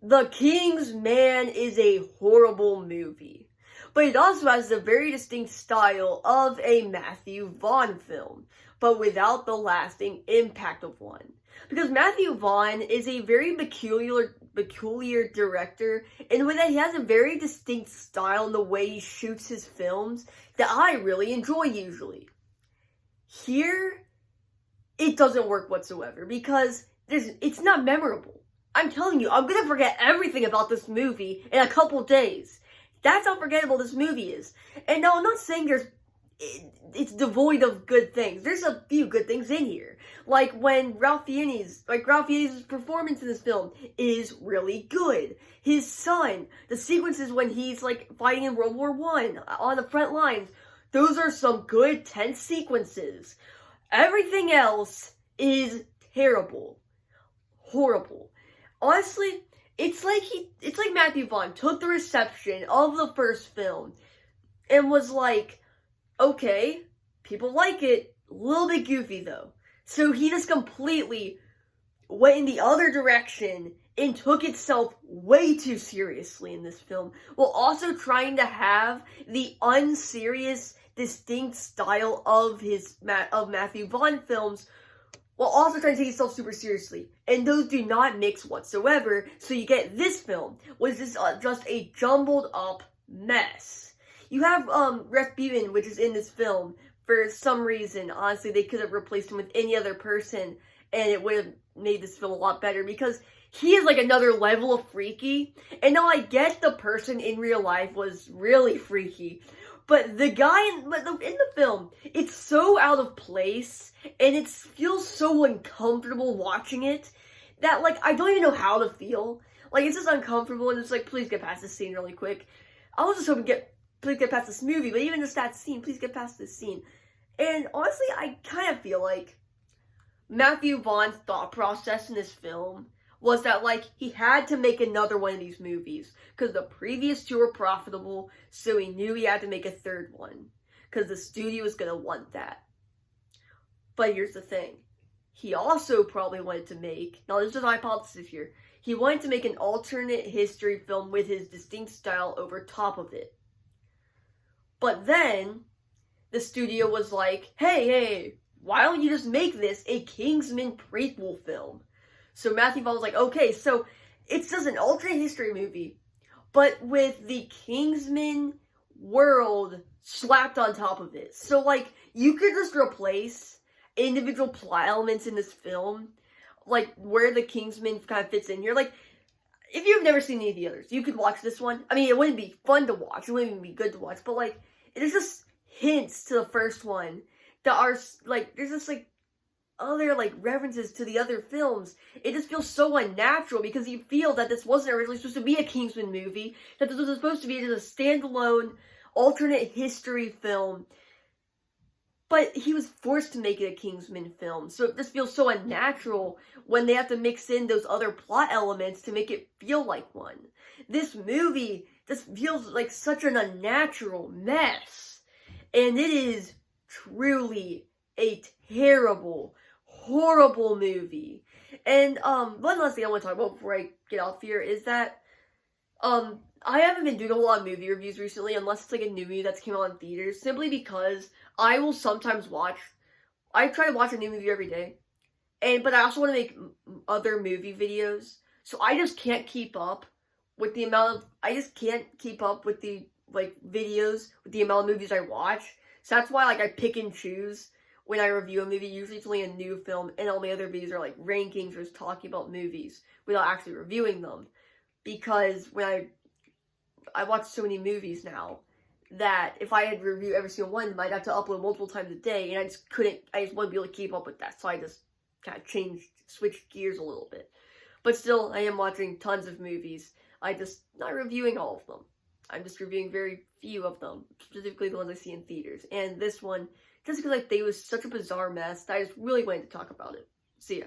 The Kingsman is a horrible movie, but it also has a very distinct style of a Matthew Vaughn film, but without the lasting impact of one. Because Matthew Vaughn is a very peculiar director in the way that he has a very distinct style in the way he shoots his films that I really enjoy usually. Here, it doesn't work whatsoever because it's not memorable. I'm telling you, I'm gonna forget everything about this movie in a couple days. That's how forgettable this movie is. And no, I'm not saying it's devoid of good things. There's a few good things in here. Like when Ralph Fiennes' performance in this film is really good. His son, the sequences when he's like fighting in World War I on the front lines, those are some good tense sequences. Everything else is terrible. Horrible. Honestly, it's like Matthew Vaughn took the reception of the first film and was like, okay, people like it, a little bit goofy though. So he just completely went in the other direction and took itself way too seriously in this film, while also trying to have the unserious, distinct style of Matthew Vaughn films, while also trying to take itself super seriously. And those do not mix whatsoever, so you get this film, which is just a jumbled up mess. You have Rasputin, which is in this film, for some reason. Honestly, they could have replaced him with any other person, and it would have made this film a lot better, because he is like another level of freaky. And now I get the person in real life was really freaky, but the guy in the film, it's so out of place, and it feels so uncomfortable watching it, that, like, I don't even know how to feel. Like, it's just uncomfortable, and it's like, please get past this scene really quick. I was just hoping please get past this movie, but even just that scene, please get past this scene. And honestly, I kind of feel like Matthew Vaughn's thought process in this film was that, like, he had to make another one of these movies because the previous two were profitable, so he knew he had to make a third one because the studio was going to want that. But here's the thing. He also probably wanted to make, now this is a hypothesis here, he wanted to make an alternate history film with his distinct style over top of it. But then, the studio was like, hey, why don't you just make this a Kingsman prequel film? So Matthew Vaughn was like, okay, so it's just an alternate history movie, but with the Kingsman world slapped on top of it. So, like, you could just replace individual plot elements in this film, like, where the Kingsman kind of fits in here. Like, if you've never seen any of the others, you could watch this one. I mean, it wouldn't be fun to watch, it wouldn't even be good to watch, but, like, there's just hints to the first one that are, like, there's just, like, other, like, references to the other films. It just feels so unnatural because you feel that this wasn't originally supposed to be a Kingsman movie, that this was supposed to be just a standalone alternate history film, but he was forced to make it a Kingsman film, so it just feels so unnatural when they have to mix in those other plot elements to make it feel like one. This movie just feels like such an unnatural mess, and it is truly a terrible, horrible movie. And one last thing I want to talk about before I get off here is that I haven't been doing a lot of movie reviews recently unless it's like a new movie that's came out in theaters, simply because I will sometimes I try to watch a new movie every day, but I also want to make other movie videos, so I just can't keep up with the amount of like videos with the amount of movies I watch. So that's why, like, I pick and choose when I review a movie. Usually it's only a new film, and all my other videos are like rankings or just talking about movies without actually reviewing them. Because when I watch so many movies now that if I had to review every single one, I'd have to upload multiple times a day, and I just wouldn't be able to keep up with that. So I just kind of switched gears a little bit. But still, I am watching tons of movies. I just not reviewing all of them. I'm just reviewing very few of them, specifically the ones I see in theaters. And this one, just because I think it was such a bizarre mess that I just really wanted to talk about it. See ya.